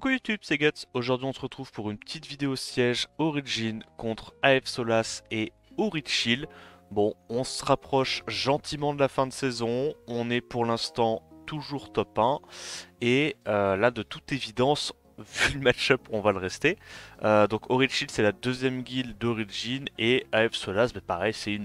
Coucou YouTube, c'est Guts. Aujourd'hui on se retrouve pour une petite vidéo siège Origin contre AF Solas et Orichill. Bon, on se rapproche gentiment de la fin de saison, on est pour l'instant toujours top 1 et là de toute évidence, vu le match-up on va le rester. Donc Orichill c'est la deuxième guilde d'Origin et AF Solas, bah, pareil c'est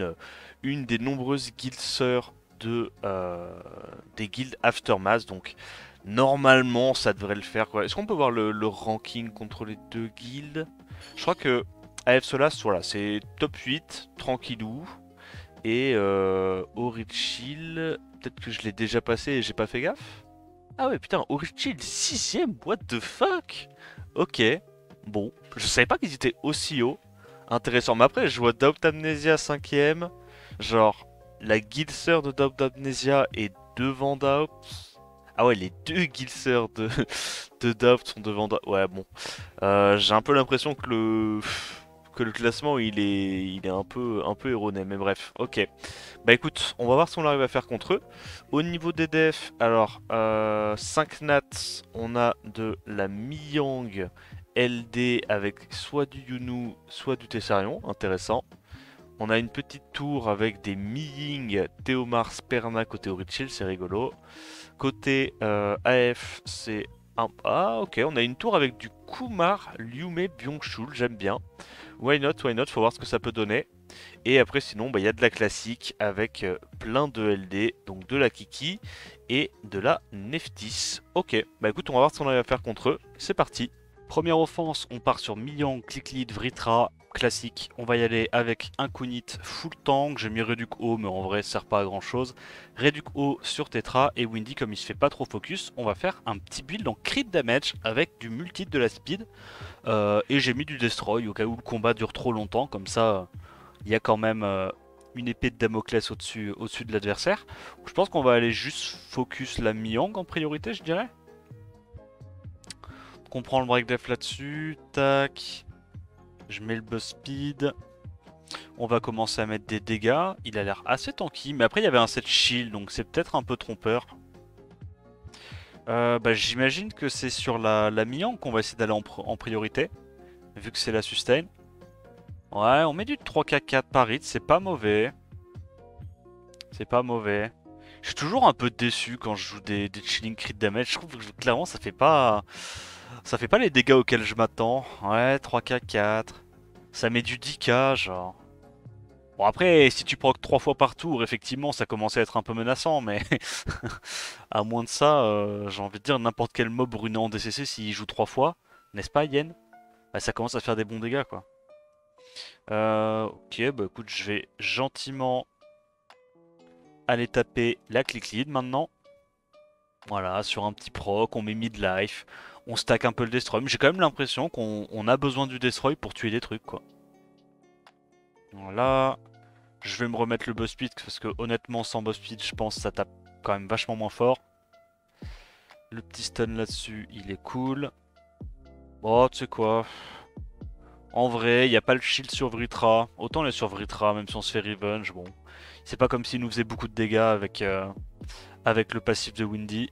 une des nombreuses guildes sœurs des guildes Aftermath, donc normalement, ça devrait le faire, quoi. Est-ce qu'on peut voir le ranking contre les deux guildes? Je crois que AF Solas, voilà, c'est top 8, tranquillou. Et Orichill, peut-être que je l'ai déjà passé et j'ai pas fait gaffe. Ah ouais, putain, Orichill 6ème, what the fuck? Ok, bon, je savais pas qu'ils étaient aussi hauts. Intéressant, mais après, je vois Doubt Amnesia 5ème. Genre, la guilde sœur de Doubt Amnesia est devant Doubt. Ah ouais, les deux guildseurs de Doubt sont devant Doubt. Ouais, bon. J'ai un peu l'impression que le classement il est un peu erroné, mais bref, ok. Bah écoute, on va voir si on arrive à faire contre eux. Au niveau des defs, alors 5 nats, on a de la Miyang LD avec soit du Yunu, soit du Tessarion, intéressant. On a une petite tour avec des Miying, Théomar, Sperna côté Orichill, c'est rigolo. Côté AF, c'est un... Ah ok, on a une tour avec du Kumar, Liume, Byung-chul, j'aime bien. Why not, faut voir ce que ça peut donner. Et après sinon, bah, il y a de la classique avec plein de LD, donc de la Kiki et de la Neftis. Ok, bah écoute, on va voir ce qu'on arrive à faire contre eux, c'est parti. Première offense, on part sur Miyan, Clicklead, Vritra, classique. On va y aller avec un Kunit full tank. J'ai mis Reduc haut, mais en vrai, ça sert pas à grand chose. Reduc haut sur Tetra et Windy, comme il se fait pas trop focus, on va faire un petit build en crit damage avec du multi de la speed. Et j'ai mis du destroy au cas où le combat dure trop longtemps. Comme ça, il y a quand même une épée de Damoclès au-dessus de l'adversaire. Je pense qu'on va aller juste focus la Miang en priorité, je dirais. Donc on prend le break def là-dessus. Tac. Je mets le buzz speed. On va commencer à mettre des dégâts. Il a l'air assez tanky. Mais après, il y avait un set shield. Donc c'est peut-être un peu trompeur. Bah, j'imagine que c'est sur la Miang qu'on va essayer d'aller en priorité. Vu que c'est la sustain. Ouais, on met du 3k4 par hit. C'est pas mauvais. C'est pas mauvais. Je suis toujours un peu déçu quand je joue des chilling crit damage. Je trouve que clairement ça fait pas. Ça fait pas les dégâts auxquels je m'attends. Ouais, 3k4. Ça met du 10k, genre. Bon après, si tu procs 3 fois par tour, effectivement, ça commence à être un peu menaçant, mais à moins de ça, j'ai envie de dire n'importe quel mob runé en DCC s'il joue 3 fois, n'est-ce pas Yen? Bah, ça commence à faire des bons dégâts quoi. Ok, bah écoute, je vais gentiment aller taper la click lead maintenant. Voilà, sur un petit proc, on met mid-life, on stack un peu le destroy. J'ai quand même l'impression qu'on a besoin du destroy pour tuer des trucs quoi. Voilà. Je vais me remettre le boss speed parce que honnêtement sans boss speed je pense que ça tape quand même vachement moins fort. Le petit stun là-dessus il est cool. Bon tu sais quoi. En vrai il n'y a pas le shield sur Vritra. Autant il est sur Vritra même si on se fait revenge. Bon. C'est pas comme s'il nous faisait beaucoup de dégâts avec le passif de Windy.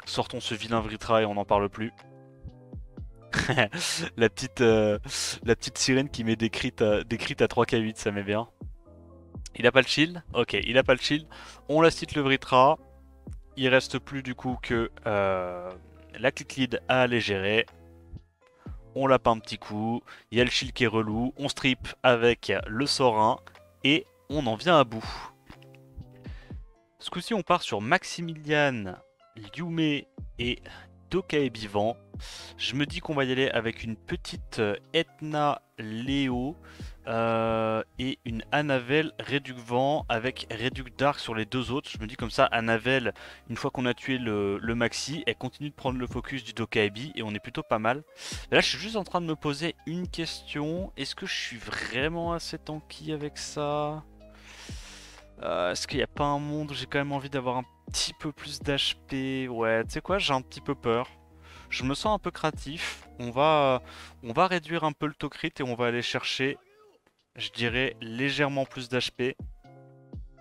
Sortons ce vilain Vritra et on n'en parle plus. la, petite, la petite sirène qui met des crits à 3k8 ça met bien. Il a pas le shield. Ok, il a pas le shield. On la cite le Vritra. Il reste plus du coup que la click lead à aller gérer. On l'a pas un petit coup. Il y a le shield qui est relou. On strip avec le Sorin. Et on en vient à bout. Ce coup-ci, on part sur Maximilian, Liume et Dokae Vivant. Je me dis qu'on va y aller avec une petite Etna Léo et une Anavel Réduc Vent avec Réduc Dark sur les deux autres. Je me dis comme ça, Anavel, une fois qu'on a tué le maxi, elle continue de prendre le focus du Dokaibi et on est plutôt pas mal. Et là, je suis juste en train de me poser une question. Est-ce que je suis vraiment assez tanky avec ça? Est-ce qu'il n'y a pas un monde où j'ai quand même envie d'avoir un petit peu plus d'HP? Ouais, tu sais quoi, j'ai un petit peu peur. Je me sens un peu cratif. On va réduire un peu le taux crit et on va aller chercher, je dirais, légèrement plus d'HP.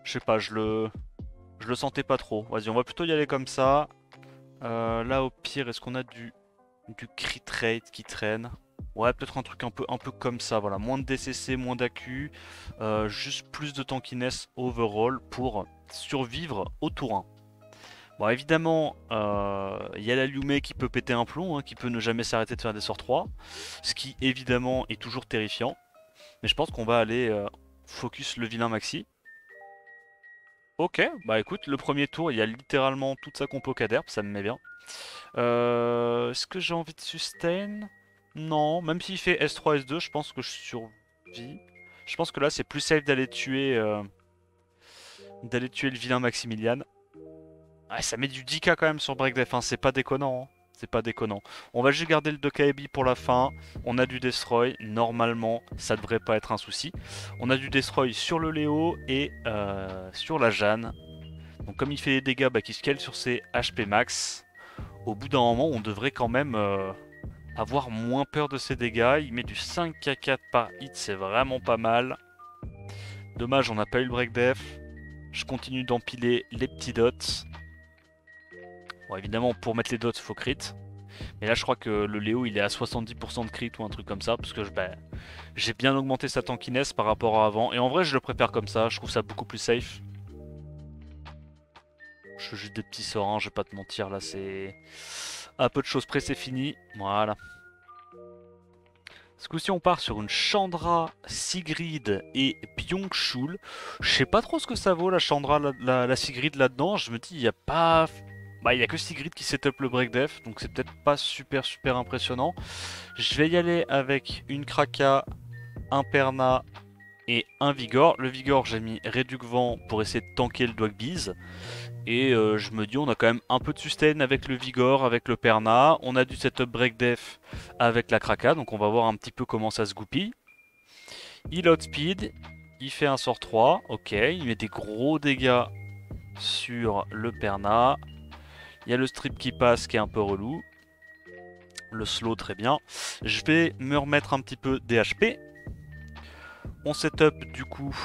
Je sais pas, je le sentais pas trop. Vas-y, on va plutôt y aller comme ça. Là au pire, est-ce qu'on a du crit rate qui traîne? Ouais, peut-être un truc un peu comme ça, voilà. Moins de DCC, moins d'AQ, juste plus de tankiness overall pour survivre au tour 1. Bon, évidemment, il y a la Lume qui peut péter un plomb, hein, qui peut ne jamais s'arrêter de faire des sorts 3, ce qui évidemment est toujours terrifiant. Mais je pense qu'on va aller focus le vilain maxi. Ok, bah écoute, le premier tour, il y a littéralement toute sa compo Caderp, ça me met bien. Est-ce que j'ai envie de sustain? Non, même s'il fait S3, S2, je pense que je survis. Je pense que là, c'est plus safe d'aller tuer le vilain Maximilian. Ouais, ça met du 10k quand même sur Breakdef, hein, c'est pas déconnant. Hein. C'est pas déconnant. On va juste garder le 2KB pour la fin. On a du Destroy. Normalement, ça devrait pas être un souci. On a du Destroy sur le Léo et sur la Jeanne. Donc comme il fait des dégâts qui scale sur ses HP max, au bout d'un moment, on devrait quand même avoir moins peur de ses dégâts. Il met du 5k4 par hit, c'est vraiment pas mal. Dommage, on n'a pas eu le break def. Je continue d'empiler les petits dots. Bon, évidemment, pour mettre les dots, il faut crit. Mais là, je crois que le Léo, il est à 70% de crit ou un truc comme ça. Parce que j'ai bien augmenté sa tankiness par rapport à avant. Et en vrai, je le prépare comme ça. Je trouve ça beaucoup plus safe. Je fais juste des petits sorts, hein, je vais pas te mentir. Là, c'est... À peu de choses près, c'est fini. Voilà. Ce coup-ci, on part sur une Chandra, Sigrid et Byung-Chul. Je sais pas trop ce que ça vaut, la Chandra, la Sigrid là-dedans. Je me dis, il y a pas... Bah, il y a que Sigrid qui setup le break def, donc c'est peut-être pas super impressionnant. Je vais y aller avec une Kraka, un Perna et un Vigor. Le Vigor, j'ai mis Réduc Vent pour essayer de tanker le Dwagbeez. Et je me dis, on a quand même un peu de sustain avec le Vigor, avec le Perna. On a du setup break def avec la Kraka, donc on va voir un petit peu comment ça se goupille. Il outspeed, il fait un sort 3, ok, il met des gros dégâts sur le Perna. Il y a le strip qui passe qui est un peu relou. Le slow très bien. Je vais me remettre un petit peu des HP. On setup du coup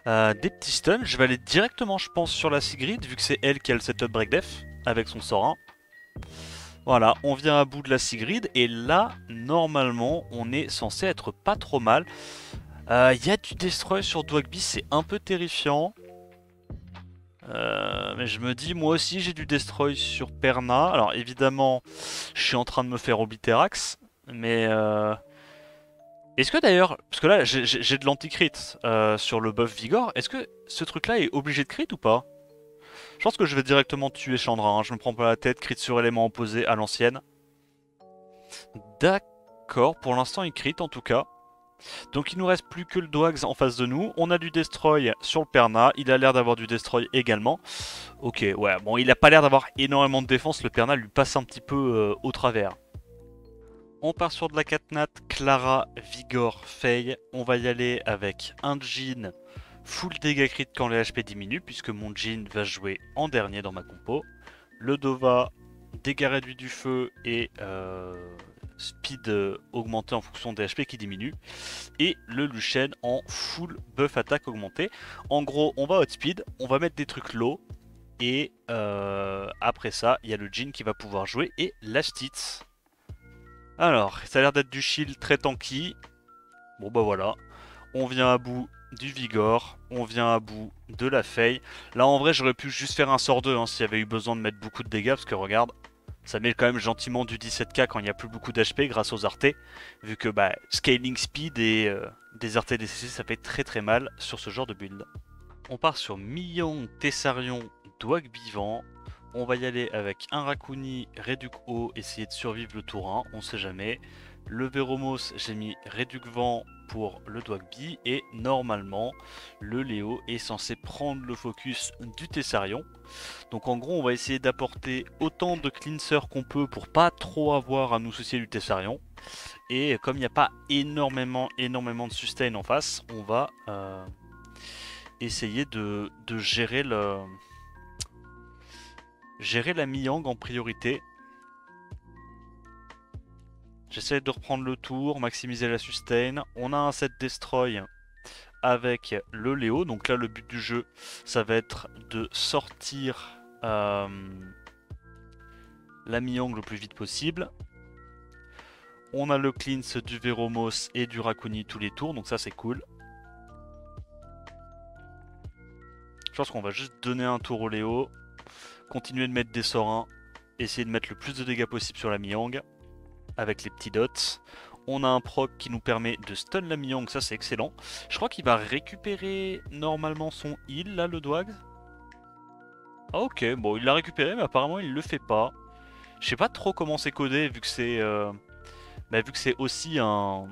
des petits stuns. Je vais aller directement, je pense, sur la Sigrid, vu que c'est elle qui a le setup break def avec son sort 1. Voilà, on vient à bout de la Sigrid, et là, normalement, on est censé être pas trop mal. Il y a du Destroy sur Dwagby, c'est un peu terrifiant. Mais je me dis, moi aussi, j'ai du Destroy sur Perna. Alors, évidemment, je suis en train de me faire Obliterax, mais... Est-ce que d'ailleurs, parce que là j'ai de l'anti-crit sur le buff Vigor, est-ce que ce truc là est obligé de crit ou pas? Je pense que je vais directement tuer Chandra, hein. Je me prends pas la tête, crit sur élément opposé à l'ancienne. D'accord, pour l'instant il crit en tout cas. Donc il nous reste plus que le Dwags en face de nous. On a du Destroy sur le Perna, il a l'air d'avoir du Destroy également. Ok, ouais, bon il a pas l'air d'avoir énormément de défense, le Perna lui passe un petit peu au travers. On part sur de la Catnat, Clara, Vigor, Faye. On va y aller avec un Jean full dégâts crit quand les HP diminuent, puisque mon Jean va jouer en dernier dans ma compo. Le Dova, dégâts réduits du feu et speed augmenté en fonction des HP qui diminuent. Et le Luchen en full buff attaque augmenté. En gros, on va outspeed, on va mettre des trucs low. Et après ça, il y a le Jean qui va pouvoir jouer et l'Astitz. Alors, ça a l'air d'être du shield très tanky. Bon bah voilà. On vient à bout du Vigor. On vient à bout de la Faye. Là en vrai j'aurais pu juste faire un sort 2 hein, s'il y avait eu besoin de mettre beaucoup de dégâts. Parce que regarde, ça met quand même gentiment du 17k quand il n'y a plus beaucoup d'HP grâce aux artés. Vu que scaling speed et des artés DCC ça fait très mal sur ce genre de build. On part sur Million, Tessarion, Dwag Vivant. On va y aller avec un Rakuni, Réduc Eau, essayer de survivre le tour 1, on sait jamais. Le Veromos, j'ai mis Réduc Vent pour le Dwagby. Et normalement, le Léo est censé prendre le focus du Tessarion. Donc en gros, on va essayer d'apporter autant de cleanser qu'on peut pour pas trop avoir à nous soucier du Tessarion. Et comme il n'y a pas énormément de sustain en face, on va essayer de gérer la Mi-Yang en priorité. J'essaie de reprendre le tour, maximiser la sustain. On a un set destroy avec le Léo. Donc là le but du jeu ça va être de sortir la mi-yang le plus vite possible. On a le cleanse du Veromos et du Raccoon tous les tours, donc ça c'est cool. Je pense qu'on va juste donner un tour au Léo, continuer de mettre des sorts 1, essayer de mettre le plus de dégâts possible sur la mi-yang avec les petits dots. On a un proc qui nous permet de stun la mi-yang, ça c'est excellent. Je crois qu'il va récupérer normalement son heal là, le Dwag. Ah ok, bon il l'a récupéré mais apparemment il le fait pas. Je sais pas trop comment c'est codé vu que c'est aussi un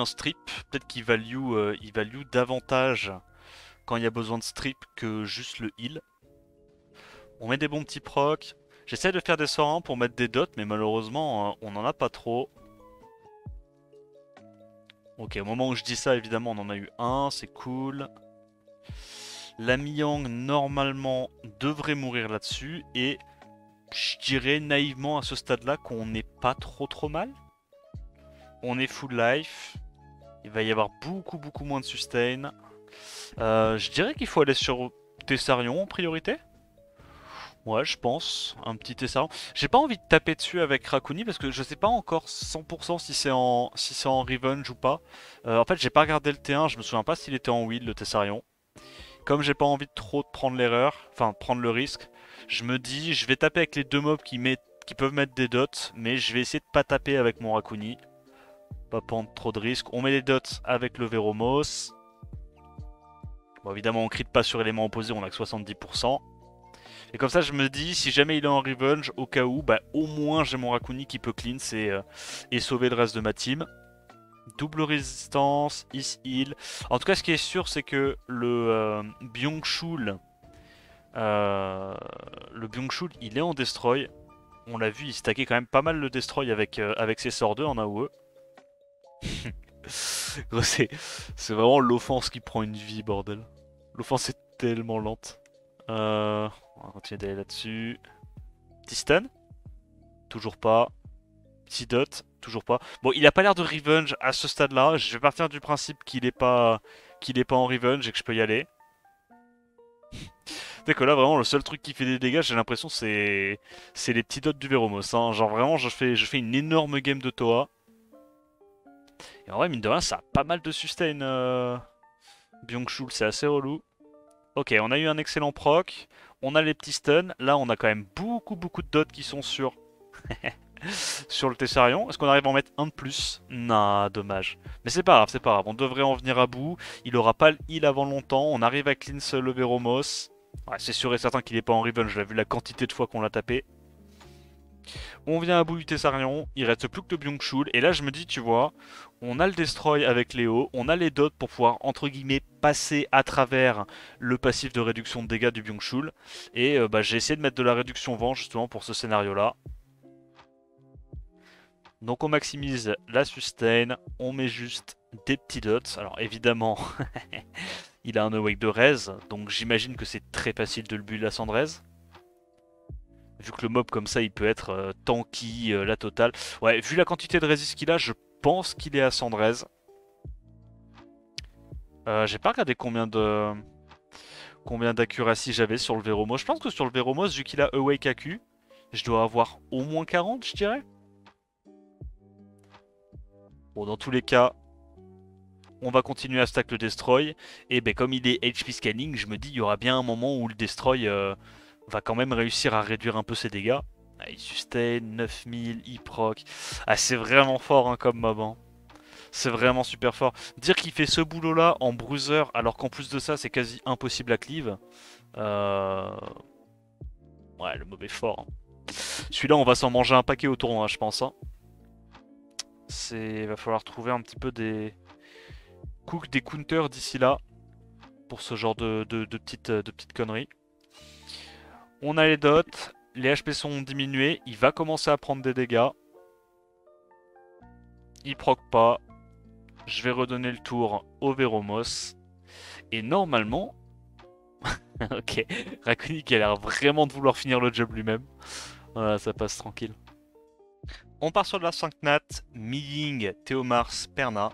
strip. Peut-être qu'il il value davantage quand il y a besoin de strip que juste le heal. On met des bons petits procs. J'essaie de faire des sorts 1 pour mettre des dots mais malheureusement on n'en a pas trop. Ok, au moment où je dis ça évidemment on en a eu un, c'est cool. La mi-yang normalement devrait mourir là-dessus et je dirais naïvement à ce stade-là qu'on n'est pas trop mal. On est full life. Il va y avoir beaucoup moins de sustain. Je dirais qu'il faut aller sur Tessarion en priorité. Ouais, je pense. Un petit Tessarion. J'ai pas envie de taper dessus avec Raccoon parce que je sais pas encore 100% si c'est en Revenge ou pas. En fait, j'ai pas regardé le T1, je me souviens pas s'il était en Will le Tessarion. Comme j'ai pas envie de trop prendre l'erreur, enfin prendre le risque, je me dis je vais taper avec les deux mobs qui peuvent mettre des dots, mais je vais essayer de pas taper avec mon Raccoon. Pas prendre trop de risques. On met les dots avec le Veromos. Bon évidemment on crit pas sur élément opposé, on a que 70%. Et comme ça je me dis si jamais il est en revenge, au cas où, bah au moins j'ai mon Raccoon qui peut cleanse et sauver le reste de ma team. Double résistance, is heal. En tout cas ce qui est sûr c'est que le Byung-Chul il est en destroy. On l'a vu, il stackait quand même pas mal le destroy avec ses sorts 2 en AOE. c'est vraiment l'offense qui prend une vie, bordel. L'offense est tellement lente. On va continuer d'aller là-dessus. Petit stun. Toujours pas. Petit dot. Toujours pas. Bon, il a pas l'air de revenge à ce stade-là. Je vais partir du principe qu'il est pas en revenge et que je peux y aller. Tu sais que là, vraiment, le seul truc qui fait des dégâts, j'ai l'impression, c'est les petits dots du Veromos. Hein. Genre, vraiment, je fais une énorme game de Toa. Et en vrai, mine de rien, ça a pas mal de sustain. Byung-Chul, c'est assez relou. Ok, on a eu un excellent proc. On a les petits stuns. Là, on a quand même beaucoup de dots qui sont sur sur le Tessarion. Est-ce qu'on arrive à en mettre un de plus? Non, dommage. Mais c'est pas grave, c'est pas grave. On devrait en venir à bout. Il aura pas le heal avant longtemps. On arrive à cleanse le Veromos. Ouais, c'est sûr et certain qu'il est pas en revenge. J'ai vu la quantité de fois qu'on l'a tapé. On vient à bout du Tessarion, il reste plus que le Byung-Chul, et là je me dis, tu vois, on a le Destroy avec Léo, on a les dots pour pouvoir, entre guillemets, passer à travers le passif de réduction de dégâts du Byung-Chul, et bah, j'ai essayé de mettre de la réduction vent justement pour ce scénario-là. Donc on maximise la sustain, on met juste des petits dots, alors évidemment, il a un awake de raise, donc j'imagine que c'est très facile de le build à Sandrez. Vu que le mob comme ça il peut être tanky, la totale. Ouais, vu la quantité de résist qu'il a, je pense qu'il est à 113. J'ai pas regardé combien d'accuracy j'avais sur le Veromos. Je pense que sur le Veromos, vu qu'il a Awake AQ, je dois avoir au moins 40, je dirais. Bon, dans tous les cas, on va continuer à stack le Destroy. Et ben, comme il est HP scanning, je me dis il y aura bien un moment où le Destroy va quand même réussir à réduire un peu ses dégâts. Ah, il sustain 9000, il proc. Ah, c'est vraiment fort hein, comme mob. Hein. C'est vraiment super fort. Dire qu'il fait ce boulot là en bruiser alors qu'en plus de ça c'est quasi impossible à cleave. Ouais, le mob est fort. Hein. Celui-là on va s'en manger un paquet au tournoi je pense. Hein. Il va falloir trouver un petit peu des counters d'ici là. Pour ce genre de petites conneries. On a les dots. Les HP sont diminués. Il va commencer à prendre des dégâts. Il proc pas. Je vais redonner le tour au Veromos. Et normalement... ok, Raccoon qui a l'air vraiment de vouloir finir le job lui-même. Voilà, ça passe tranquille. On part sur de la 5 nat, Mi-Ying, Théomars, Perna.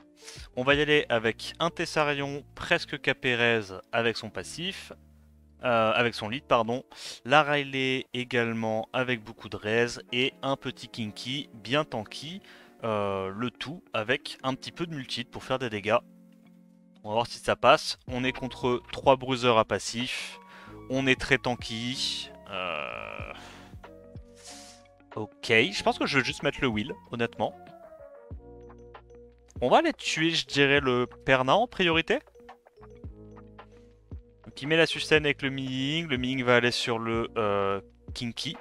On va y aller avec un Tessarion presque Capérez avec son passif. avec son lead, pardon. La Riley également avec beaucoup de raise et un petit Kinky bien tanky. Le tout avec un petit peu de multi pour faire des dégâts. On va voir si ça passe. On est contre 3 bruiseurs à passif. On est très tanky. Ok, je pense que je vais juste mettre le wheel, honnêtement. On va aller tuer, je dirais, le Perna en priorité. Donc il met la sustain avec le Ming. Le Ming va aller sur le Kinky.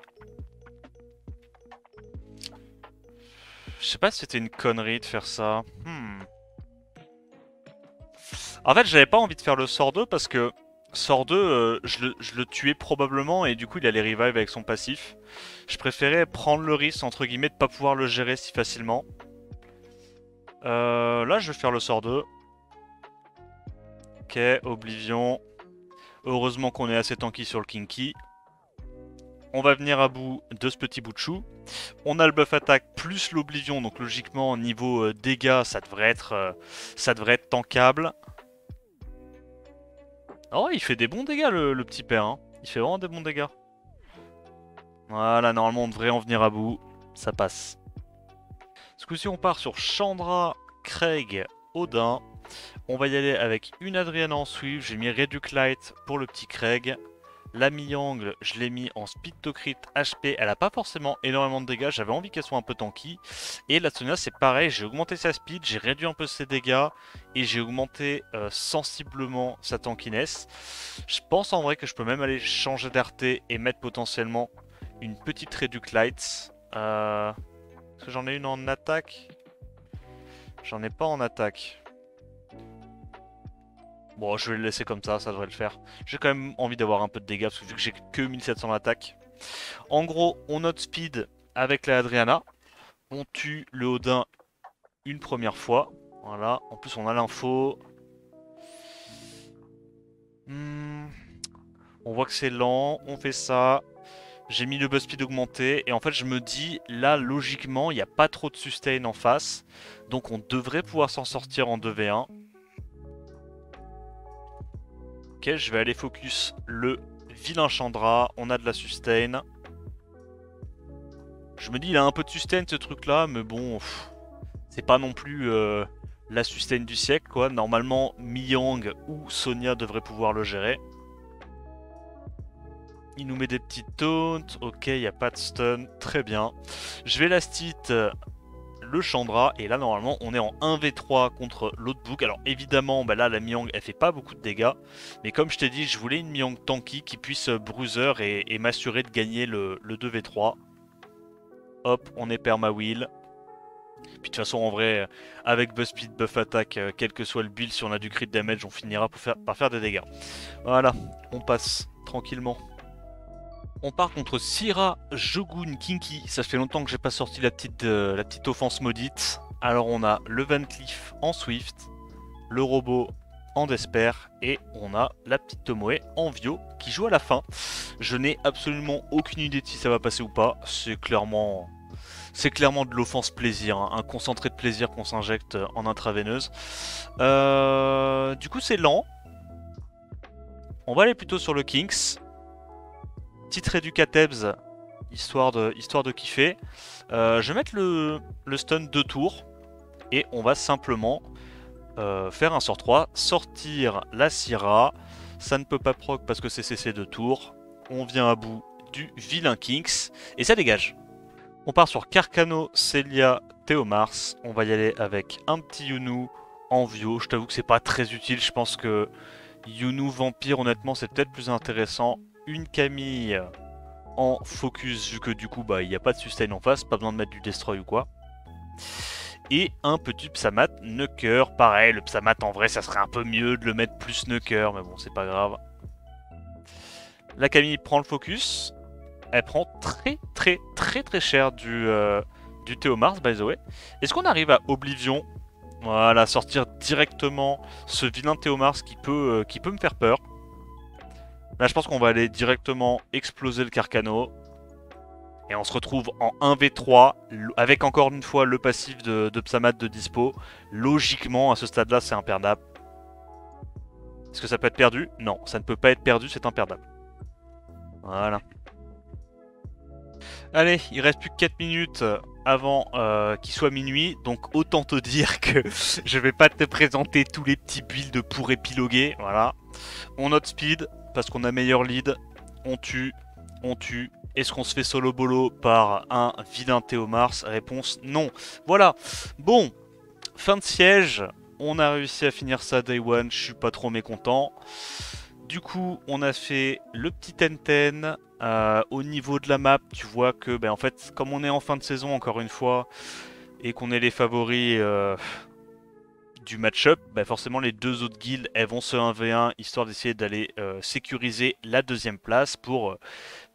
Je sais pas si c'était une connerie de faire ça. En fait, j'avais pas envie de faire le sort 2 parce que sort 2, je le tuais probablement et du coup il allait revive avec son passif. Je préférais prendre le risque, entre guillemets, de pas pouvoir le gérer si facilement. Là, je vais faire le sort 2. Ok, Oblivion. Heureusement qu'on est assez tanky sur le Kinky. On va venir à bout de ce petit bout de chou. On a le buff attaque plus l'Oblivion, donc logiquement, niveau dégâts, ça devrait être tankable. Oh, il fait des bons dégâts, le petit père. Hein. Il fait vraiment des bons dégâts. Voilà, normalement, on devrait en venir à bout. Ça passe. Ce coup-ci, on part sur Chandra, Craig, Odin. On va y aller avec une Adriana en Swift. J'ai mis Reduc Light pour le petit Craig. La Mi-Angle, je l'ai mis en Speed to Crit HP. Elle a pas forcément énormément de dégâts. J'avais envie qu'elle soit un peu tanky. Et la Sonia, c'est pareil. J'ai augmenté sa speed, j'ai réduit un peu ses dégâts. Et j'ai augmenté sensiblement sa tankiness. Je pense en vrai que je peux même aller changer d'RT et mettre potentiellement une petite Reduc Light. Est-ce que j'en ai une en attaque? J'en ai pas en attaque. Bon, je vais le laisser comme ça devrait le faire. J'ai quand même envie d'avoir un peu de dégâts, parce que vu que j'ai que 1700 d'attaque. En gros, on note speed avec la Adriana. On tue le Odin une première fois. Voilà, en plus on a l'info. On voit que c'est lent, on fait ça. J'ai mis le buzz speed augmenté. Et en fait, je me dis, là, logiquement, il n'y a pas trop de sustain en face. Donc on devrait pouvoir s'en sortir en 2v1. Ok, je vais aller focus le vilain Chandra. On a de la sustain. Je me dis, il a un peu de sustain ce truc là, mais bon, c'est pas non plus la sustain du siècle quoi. Normalement, Mi-Yang ou Sonia devraient pouvoir le gérer. Il nous met des petites taunts. Ok, il n'y a pas de stun. Très bien. Je vais last hit le Chandra. Et là, normalement, on est en 1v3 contre l'autre book. Alors, évidemment, bah là, la Mi-Yang, elle fait pas beaucoup de dégâts. Mais comme je t'ai dit, je voulais une Mi-Yang tanky qui puisse bruiser et m'assurer de gagner le 2v3. Hop, on est perma wheel. Puis de toute façon, en vrai, avec buff speed, buff attack, quel que soit le build, si on a du crit damage, on finira par faire des dégâts. Voilà, on passe tranquillement. On part contre Syrah, Jogun, Kinky. Ça fait longtemps que j'ai pas sorti la petite offense maudite. Alors on a le Van Cleef en Swift, le robot en Desper et on a la petite Tomoe en Vio qui joue à la fin. Je n'ai absolument aucune idée de si ça va passer ou pas. C'est clairement de l'offense plaisir, hein. Un concentré de plaisir qu'on s'injecte en intraveineuse. Du coup c'est lent. On va aller plutôt sur le Kinks. Petite Reducatebs, histoire de kiffer. Je vais mettre le stun 2 tours. Et on va simplement faire un sort 3. Sortir la Syrah. Ça ne peut pas proc parce que c'est CC 2 tours. On vient à bout du vilain Kinks. Et ça dégage. On part sur Carcano, Celia, Théomars. On va y aller avec un petit Yunu en Vio. Je t'avoue que c'est pas très utile. Je pense que Yunu Vampire, honnêtement, c'est peut-être plus intéressant. Une Camille en focus, vu que du coup, bah, il n'y a pas de sustain en face. Pas besoin de mettre du destroy ou quoi. Et un petit Psamat Nucker. Pareil, le Psamat, en vrai, ça serait un peu mieux de le mettre plus Nucker. Mais bon, c'est pas grave. La Camille prend le focus. Elle prend très cher du Théomars, by the way. Est-ce qu'on arrive à Oblivion? Voilà, sortir directement ce vilain Théomars qui peut me faire peur. Là, je pense qu'on va aller directement exploser le Carcano. Et on se retrouve en 1v3 avec encore une fois le passif de Psamat de dispo. Logiquement, à ce stade-là, c'est imperdable. Est-ce que ça peut être perdu? Non, ça ne peut pas être perdu, c'est imperdable. Voilà. Allez, il reste plus que 4 minutes avant qu'il soit minuit, donc autant te dire que je vais pas te présenter tous les petits builds pour épiloguer, voilà. On note speed, parce qu'on a meilleur lead, on tue, on tue. Est-ce qu'on se fait solo bolo par un vilain Théomars? Réponse non. Voilà, bon, fin de siège, on a réussi à finir ça day one, je suis pas trop mécontent. Du coup, on a fait le petit ten-ten. Au niveau de la map, tu vois que, ben, en fait, comme on est en fin de saison, encore une fois, et qu'on est les favoris du match-up, ben, forcément, les deux autres guildes, elles vont se 1v1, histoire d'essayer d'aller sécuriser la deuxième place pour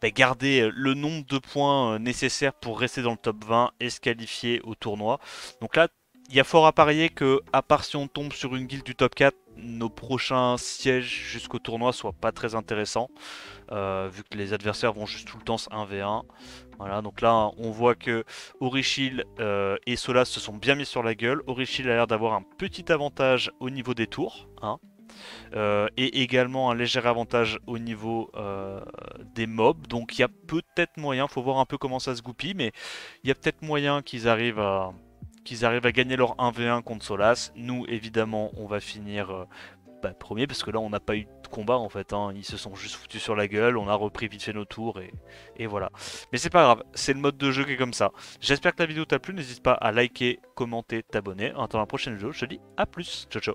ben, garder le nombre de points nécessaires pour rester dans le top 20 et se qualifier au tournoi. Donc là, il y a fort à parier que, à part si on tombe sur une guilde du top 4, nos prochains sièges jusqu'au tournoi soient pas très intéressants. Vu que les adversaires vont juste tout le temps 1v1. Voilà, donc là on voit que Orishil et Solas se sont bien mis sur la gueule. Orishil a l'air d'avoir un petit avantage au niveau des tours, hein, et également un léger avantage au niveau des mobs. Donc il y a peut-être moyen, faut voir un peu comment ça se goupille, mais il y a peut-être moyen qu'ils arrivent à gagner leur 1v1 contre Solas. Nous évidemment on va finir bah, premier parce que là on n'a pas eu de combat en fait, hein. Ils se sont juste foutus sur la gueule, on a repris vite fait nos tours et voilà. Mais c'est pas grave, c'est le mode de jeu qui est comme ça. J'espère que la vidéo t'a plu, n'hésite pas à liker, commenter, t'abonner. En attendant la prochaine vidéo, je te dis à plus, ciao ciao.